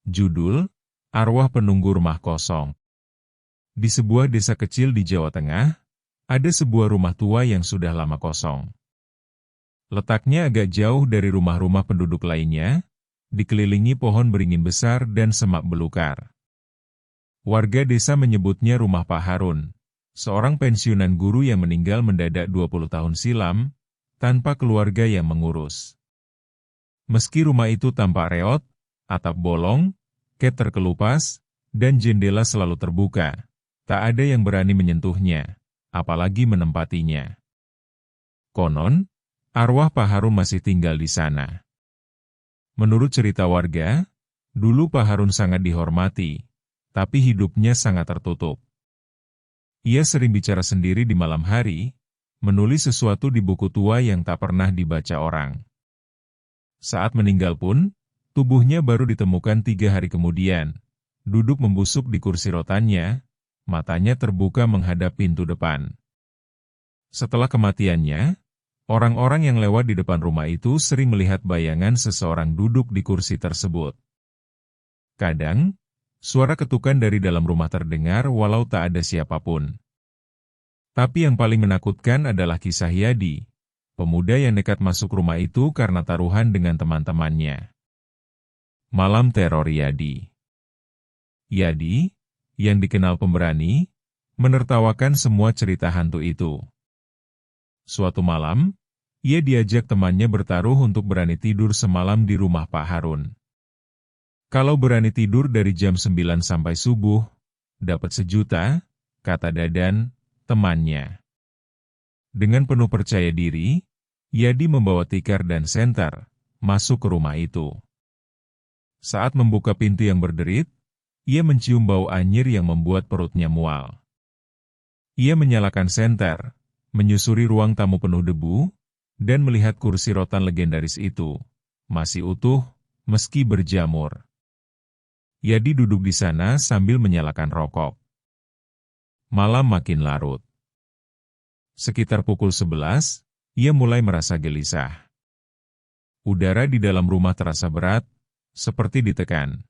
Judul, Arwah Penunggu Rumah Kosong. Di sebuah desa kecil di Jawa Tengah, ada sebuah rumah tua yang sudah lama kosong. Letaknya agak jauh dari rumah-rumah penduduk lainnya, dikelilingi pohon beringin besar dan semak belukar. Warga desa menyebutnya Rumah Pak Harun, seorang pensiunan guru yang meninggal mendadak 20 tahun silam, tanpa keluarga yang mengurus. Meski rumah itu tampak reot, atap bolong, ket terkelupas, dan jendela selalu terbuka, tak ada yang berani menyentuhnya, apalagi menempatinya. Konon, arwah Pak Harun masih tinggal di sana. Menurut cerita warga, dulu Pak Harun sangat dihormati, tapi hidupnya sangat tertutup. Ia sering bicara sendiri di malam hari, menulis sesuatu di buku tua yang tak pernah dibaca orang. Saat meninggal pun, tubuhnya baru ditemukan 3 hari kemudian, duduk membusuk di kursi rotannya, matanya terbuka menghadap pintu depan. Setelah kematiannya, orang-orang yang lewat di depan rumah itu sering melihat bayangan seseorang duduk di kursi tersebut. Kadang, suara ketukan dari dalam rumah terdengar walau tak ada siapapun. Tapi yang paling menakutkan adalah kisah Yadi, pemuda yang nekat masuk rumah itu karena taruhan dengan teman-temannya. Malam teror Yadi. Yadi, yang dikenal pemberani, menertawakan semua cerita hantu itu. Suatu malam, ia diajak temannya bertaruh untuk berani tidur semalam di rumah Pak Harun. Kalau berani tidur dari jam 9 sampai subuh, dapat 1 juta, kata Dadan, temannya. Dengan penuh percaya diri, Yadi membawa tikar dan senter, masuk ke rumah itu. Saat membuka pintu yang berderit, ia mencium bau anyir yang membuat perutnya mual. Ia menyalakan senter, menyusuri ruang tamu penuh debu, dan melihat kursi rotan legendaris itu, masih utuh, meski berjamur. Yadi duduk di sana sambil menyalakan rokok. Malam makin larut. Sekitar pukul 11, ia mulai merasa gelisah. Udara di dalam rumah terasa berat, seperti ditekan.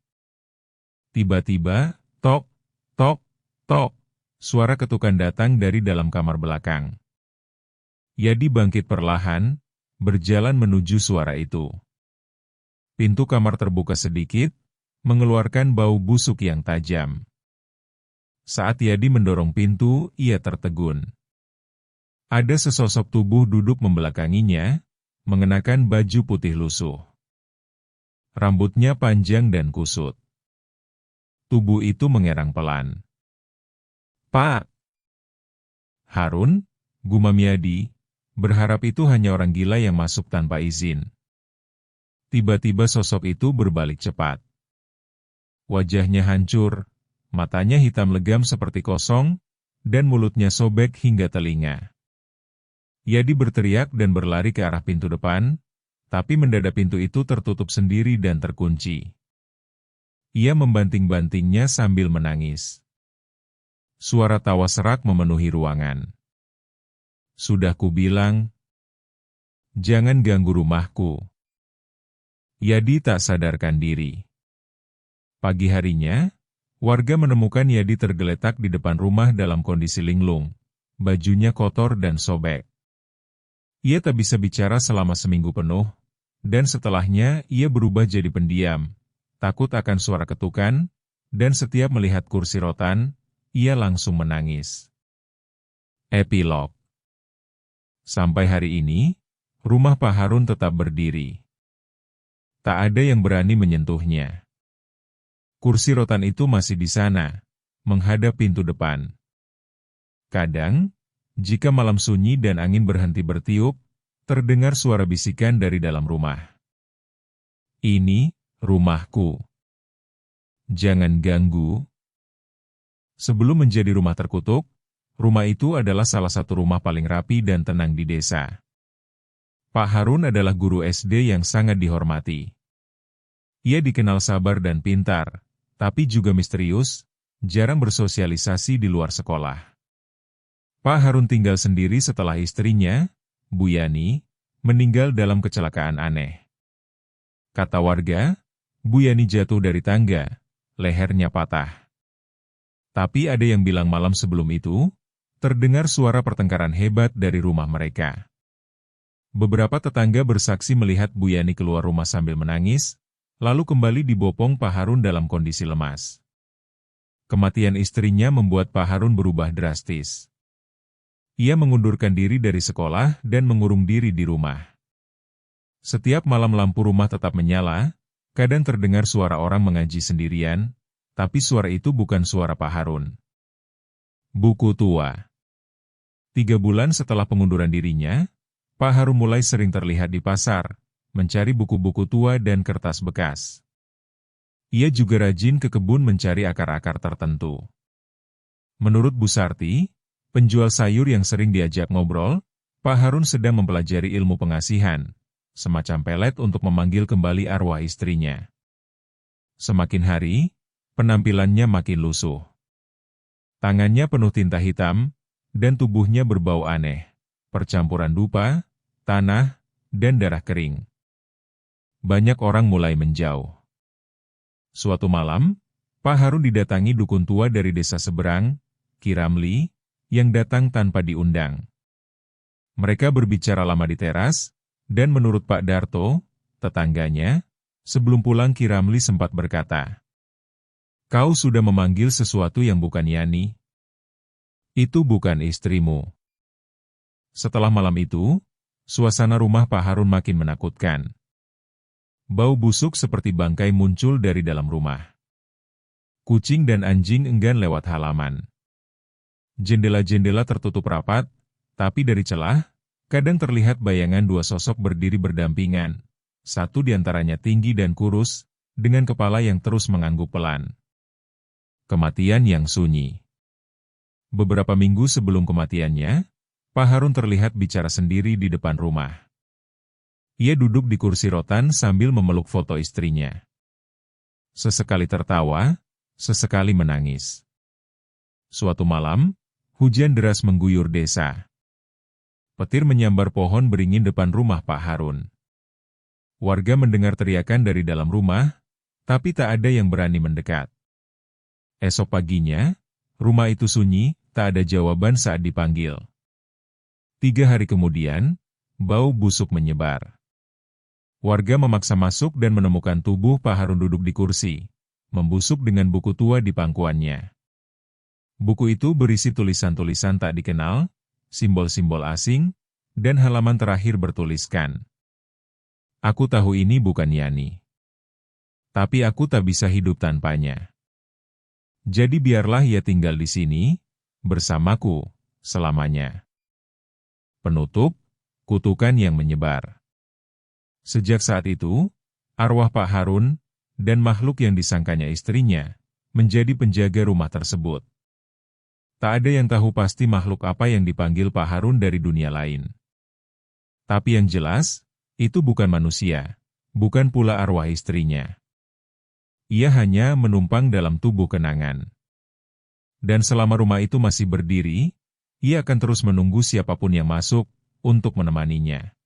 Tiba-tiba, tok, tok, tok, suara ketukan datang dari dalam kamar belakang. Yadi bangkit perlahan, berjalan menuju suara itu. Pintu kamar terbuka sedikit, mengeluarkan bau busuk yang tajam. Saat Yadi mendorong pintu, ia tertegun. Ada sesosok tubuh duduk membelakanginya, mengenakan baju putih lusuh. Rambutnya panjang dan kusut. Tubuh itu mengerang pelan. "Pak Harun," gumam Yadi, berharap itu hanya orang gila yang masuk tanpa izin. Tiba-tiba sosok itu berbalik cepat. Wajahnya hancur, matanya hitam legam seperti kosong, dan mulutnya sobek hingga telinga. Yadi berteriak dan berlari ke arah pintu depan, tapi mendadak pintu itu tertutup sendiri dan terkunci. Ia membanting-bantingnya sambil menangis. Suara tawa serak memenuhi ruangan. "Sudah kubilang, jangan ganggu rumahku." Yadi tak sadarkan diri. Pagi harinya, warga menemukan Yadi tergeletak di depan rumah dalam kondisi linglung, bajunya kotor dan sobek. Ia tak bisa bicara selama seminggu penuh, dan setelahnya ia berubah jadi pendiam, takut akan suara ketukan, dan setiap melihat kursi rotan, ia langsung menangis. Epilog. Sampai hari ini, rumah Pak Harun tetap berdiri. Tak ada yang berani menyentuhnya. Kursi rotan itu masih di sana, menghadap pintu depan. Kadang, jika malam sunyi dan angin berhenti bertiup, terdengar suara bisikan dari dalam rumah. "Ini rumahku. Jangan ganggu." Sebelum menjadi rumah terkutuk, rumah itu adalah salah satu rumah paling rapi dan tenang di desa. Pak Harun adalah guru SD yang sangat dihormati. Ia dikenal sabar dan pintar, tapi juga misterius, jarang bersosialisasi di luar sekolah. Pak Harun tinggal sendiri setelah istrinya, Bu Yani, meninggal dalam kecelakaan aneh. Kata warga, Bu Yani jatuh dari tangga, lehernya patah. Tapi ada yang bilang malam sebelum itu, terdengar suara pertengkaran hebat dari rumah mereka. Beberapa tetangga bersaksi melihat Bu Yani keluar rumah sambil menangis, lalu kembali dibopong Pak Harun dalam kondisi lemas. Kematian istrinya membuat Pak Harun berubah drastis. Ia mengundurkan diri dari sekolah dan mengurung diri di rumah. Setiap malam lampu rumah tetap menyala, kadang terdengar suara orang mengaji sendirian, tapi suara itu bukan suara Pak Harun. Buku tua. 3 bulan setelah pengunduran dirinya, Pak Harun mulai sering terlihat di pasar, mencari buku-buku tua dan kertas bekas. Ia juga rajin ke kebun mencari akar-akar tertentu. Menurut Bu Sarti, penjual sayur yang sering diajak ngobrol, Pak Harun sedang mempelajari ilmu pengasihan, semacam pelet untuk memanggil kembali arwah istrinya. Semakin hari, penampilannya makin lusuh. Tangannya penuh tinta hitam, dan tubuhnya berbau aneh, percampuran dupa, tanah, dan darah kering. Banyak orang mulai menjauh. Suatu malam, Pak Harun didatangi dukun tua dari desa seberang, Ki Ramli, yang datang tanpa diundang. Mereka berbicara lama di teras, dan menurut Pak Darto, tetangganya, sebelum pulang Ki Ramli sempat berkata, "Kau sudah memanggil sesuatu yang bukan Yani. Itu bukan istrimu." Setelah malam itu, suasana rumah Pak Harun makin menakutkan. Bau busuk seperti bangkai muncul dari dalam rumah. Kucing dan anjing enggan lewat halaman. Jendela-jendela tertutup rapat, tapi dari celah, kadang terlihat bayangan 2 sosok berdiri berdampingan. Satu di antaranya tinggi dan kurus, dengan kepala yang terus mengangguk pelan. Kematian yang sunyi. Beberapa minggu sebelum kematiannya, Pak Harun terlihat bicara sendiri di depan rumah. Ia duduk di kursi rotan sambil memeluk foto istrinya. Sesekali tertawa, sesekali menangis. Suatu malam, hujan deras mengguyur desa. Petir menyambar pohon beringin depan rumah Pak Harun. Warga mendengar teriakan dari dalam rumah, tapi tak ada yang berani mendekat. Esok paginya, rumah itu sunyi, tak ada jawaban saat dipanggil. 3 hari kemudian, bau busuk menyebar. Warga memaksa masuk dan menemukan tubuh Pak Harun duduk di kursi, membusuk dengan buku tua di pangkuannya. Buku itu berisi tulisan-tulisan tak dikenal, simbol-simbol asing, dan halaman terakhir bertuliskan, "Aku tahu ini bukan Yani. Tapi aku tak bisa hidup tanpanya. Jadi biarlah ia tinggal di sini, bersamaku, selamanya." Penutup, kutukan yang menyebar. Sejak saat itu, arwah Pak Harun, dan makhluk yang disangkanya istrinya, menjadi penjaga rumah tersebut. Tak ada yang tahu pasti makhluk apa yang dipanggil Pak Harun dari dunia lain. Tapi yang jelas, itu bukan manusia, bukan pula arwah istrinya. Ia hanya menumpang dalam tubuh kenangan. Dan selama rumah itu masih berdiri, ia akan terus menunggu siapapun yang masuk, untuk menemaninya.